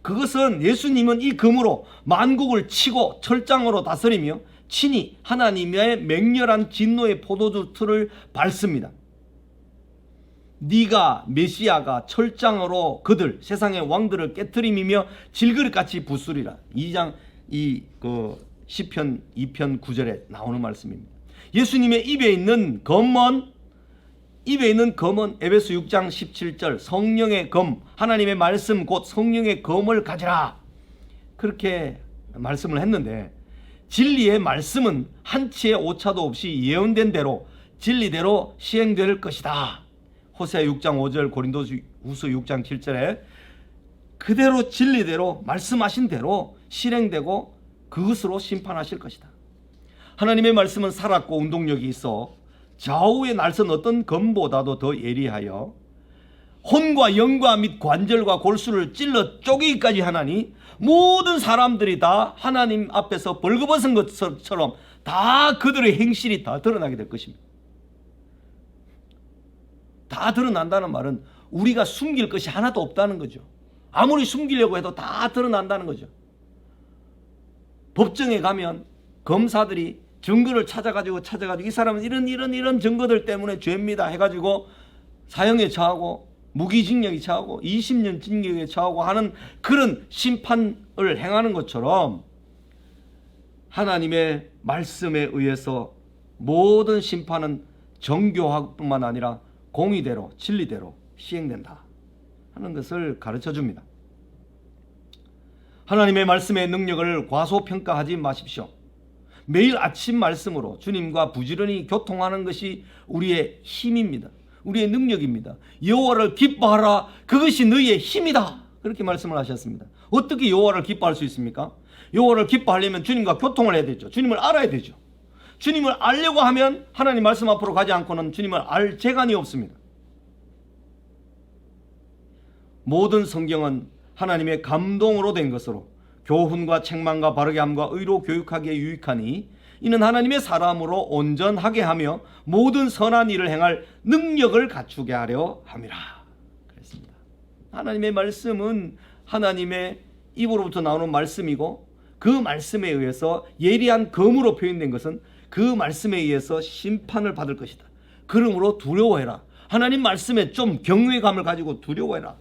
Speaker 1: 그것은 예수님은 이 검으로 만국을 치고 철장으로 다스리며 친히 하나님의 맹렬한 진노의 포도주 틀을 밟습니다. 네가 메시아가 철장으로 그들 세상의 왕들을 깨트림이며 질그릇같이 부수리라. 2장 시편 2편 9절에 나오는 말씀입니다. 예수님의 입에 있는 검은 에베소 6장 17절 성령의 검, 하나님의 말씀 곧 성령의 검을 가지라. 그렇게 말씀을 했는데, 진리의 말씀은 한치의 오차도 없이 예언된 대로 진리대로 시행될 것이다. 호세아 6장 5절, 고린도후서 6장 7절에 그대로 진리대로 말씀하신 대로 실행되고 그것으로 심판하실 것이다. 하나님의 말씀은 살았고 운동력이 있어 좌우에 날선 어떤 검보다도 더 예리하여 혼과 영과 및 관절과 골수를 찔러 쪼개기까지 하나니 모든 사람들이 다 하나님 앞에서 벌거벗은 것처럼 다 그들의 행실이 다 드러나게 될 것입니다. 다 드러난다는 말은 우리가 숨길 것이 하나도 없다는 거죠. 아무리 숨기려고 해도 다 드러난다는 거죠. 법정에 가면 검사들이 증거를 찾아가지고 이 사람은 이런 증거들 때문에 죄입니다 해가지고 사형에 처하고 무기징역에 처하고 20년 징역에 처하고 하는 그런 심판을 행하는 것처럼 하나님의 말씀에 의해서 모든 심판은 정교하뿐만 아니라 공의대로 진리대로 시행된다 하는 것을 가르쳐 줍니다. 하나님의 말씀의 능력을 과소평가하지 마십시오. 매일 아침 말씀으로 주님과 부지런히 교통하는 것이 우리의 힘입니다. 우리의 능력입니다. 여호와를 기뻐하라, 그것이 너희의 힘이다, 그렇게 말씀을 하셨습니다. 어떻게 여호와를 기뻐할 수 있습니까? 여호와를 기뻐하려면 주님과 교통을 해야 되죠. 주님을 알아야 되죠. 주님을 알려고 하면 하나님 말씀 앞으로 가지 않고는 주님을 알 재간이 없습니다. 모든 성경은 하나님의 감동으로 된 것으로 교훈과 책망과 바르게 함과 의로 교육하기에 유익하니 이는 하나님의 사람으로 온전하게 하며 모든 선한 일을 행할 능력을 갖추게 하려 함이라 그랬습니다. 하나님의 말씀은 하나님의 입으로부터 나오는 말씀이고 그 말씀에 의해서 예리한 검으로 표현된 것은 그 말씀에 의해서 심판을 받을 것이다. 그러므로 두려워해라. 하나님 말씀에 좀 경외감을 가지고 두려워해라.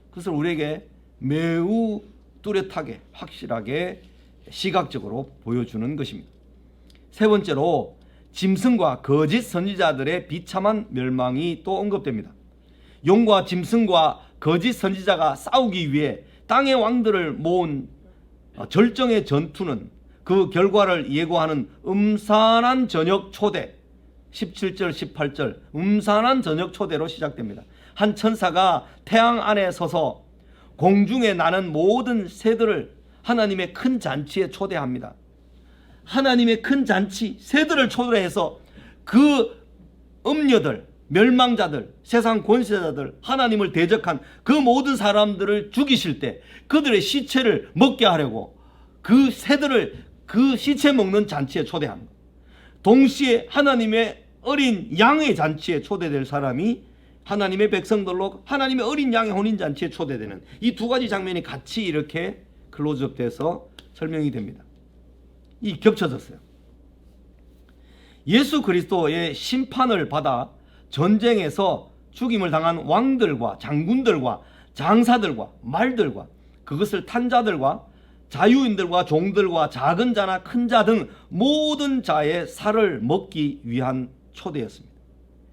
Speaker 1: 그것을 우리에게 매우 뚜렷하게 확실하게 시각적으로 보여주는 것입니다. 세 번째로 짐승과 거짓 선지자들의 비참한 멸망이 또 언급됩니다. 용과 짐승과 거짓 선지자가 싸우기 위해 땅의 왕들을 모은 절정의 전투는 그 결과를 예고하는 음산한 저녁 초대 17절 18절 음산한 저녁 초대로 시작됩니다. 한 천사가 태양 안에 서서 공중에 나는 모든 새들을 하나님의 큰 잔치에 초대합니다. 하나님의 큰 잔치, 새들을 초대해서 그 음녀들, 멸망자들, 세상 권세자들, 하나님을 대적한 그 모든 사람들을 죽이실 때 그들의 시체를 먹게 하려고 그 새들을 그 시체 먹는 잔치에 초대합니다. 동시에 하나님의 어린 양의 잔치에 초대될 사람이 하나님의 백성들로 하나님의 어린 양의 혼인잔치에 초대되는 이 두 가지 장면이 같이 이렇게 클로즈업돼서 설명이 됩니다. 이 겹쳐졌어요. 예수 그리스도의 심판을 받아 전쟁에서 죽임을 당한 왕들과 장군들과 장사들과 말들과 그것을 탄 자들과 자유인들과 종들과 작은 자나 큰 자 등 모든 자의 살을 먹기 위한 초대였습니다.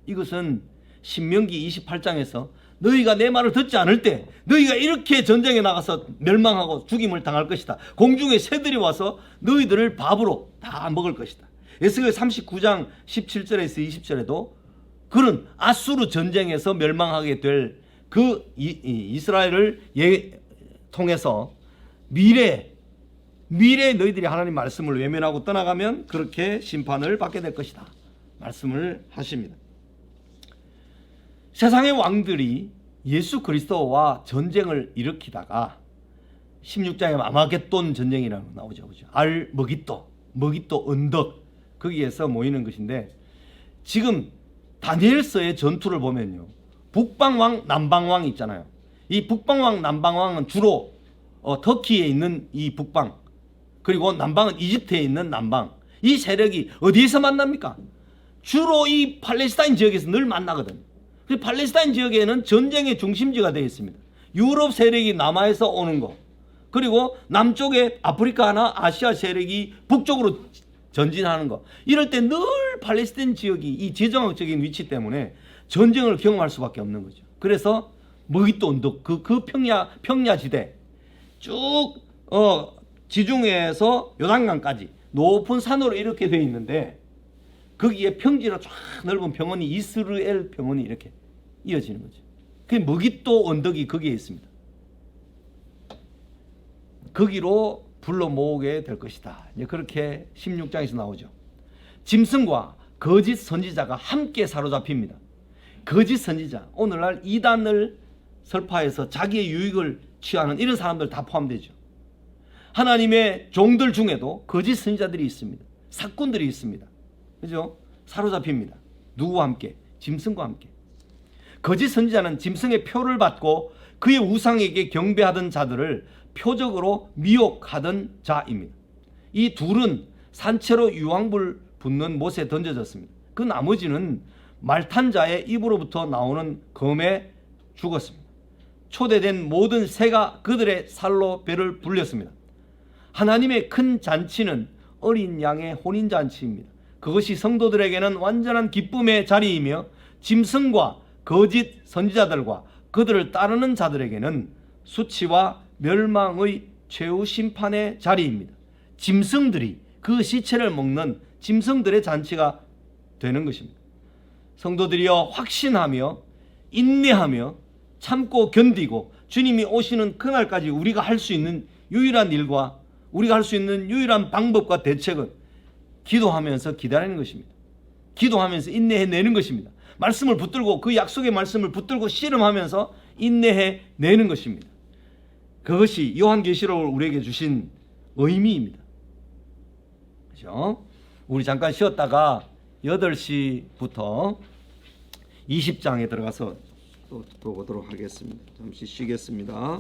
Speaker 1: 이것은 신명기 28장에서 너희가 내 말을 듣지 않을 때 너희가 이렇게 전쟁에 나가서 멸망하고 죽임을 당할 것이다. 공중에 새들이 와서 너희들을 밥으로 다 먹을 것이다. 에스겔 39장 17절에서 20절에도 그런 아수르 전쟁에서 멸망하게 될 그 이스라엘을 통해서 미래에 너희들이 하나님 말씀을 외면하고 떠나가면 그렇게 심판을 받게 될 것이다 말씀을 하십니다. 세상의 왕들이 예수 그리스도와 전쟁을 일으키다가 16장에 아마겟돈 전쟁이라고 나오죠. 그죠? 머깃도 언덕 거기에서 모이는 것인데 지금 다니엘서의 전투를 보면요. 북방왕 남방왕 있잖아요. 이 북방왕 남방왕은 주로 터키에 있는 이 북방 그리고 남방은 이집트에 있는 남방 이 세력이 어디에서 만납니까? 주로 이 팔레스타인 지역에서 늘 만나거든요. 팔레스타인 지역에는 전쟁의 중심지가 되어 있습니다. 유럽 세력이 남하에서 오는 거 그리고 남쪽에 아프리카나 아시아 세력이 북쪽으로 전진하는 거 이럴 때 늘 팔레스타인 지역이 이 지정학적인 위치 때문에 전쟁을 경험할 수밖에 없는 거죠. 그래서 머깃도 언덕 그 평야지대 쭉 지중해에서 요단강까지 높은 산으로 이렇게 되어 있는데 거기에 평지로 쫙 넓은 병원이 이스라엘 병원이 이렇게 이어지는 거죠. 그 머깃도 언덕이 거기에 있습니다. 거기로 불러 모으게 될 것이다. 이제 그렇게 16장에서 나오죠. 짐승과 거짓 선지자가 함께 사로잡힙니다. 거짓 선지자, 오늘날 이단을 설파해서 자기의 유익을 취하는 이런 사람들 다 포함되죠. 하나님의 종들 중에도 거짓 선지자들이 있습니다. 사꾼들이 있습니다. 그죠? 사로잡힙니다. 누구와 함께? 짐승과 함께. 거짓 선지자는 짐승의 표를 받고 그의 우상에게 경배하던 자들을 표적으로 미혹하던 자입니다. 이 둘은 산채로 유황불 붙는 못에 던져졌습니다. 그 나머지는 말탄 자의 입으로부터 나오는 검에 죽었습니다. 초대된 모든 새가 그들의 살로 배를 불렸습니다. 하나님의 큰 잔치는 어린 양의 혼인잔치입니다. 그것이 성도들에게는 완전한 기쁨의 자리이며 짐승과 거짓 선지자들과 그들을 따르는 자들에게는 수치와 멸망의 최후 심판의 자리입니다. 짐승들이 그 시체를 먹는 짐승들의 잔치가 되는 것입니다. 성도들이여 확신하며 인내하며 참고 견디고 주님이 오시는 그날까지 우리가 할 수 있는 유일한 일과 우리가 할 수 있는 유일한 방법과 대책은 기도하면서 기다리는 것입니다. 기도하면서 인내해내는 것입니다. 말씀을 붙들고 그 약속의 말씀을 붙들고 씨름하면서 인내해내는 것입니다. 그것이 요한계시록을 우리에게 주신 의미입니다. 그렇죠? 우리 잠깐 쉬었다가 8시부터 20장에 들어가서 또 보도록 하겠습니다. 잠시 쉬겠습니다.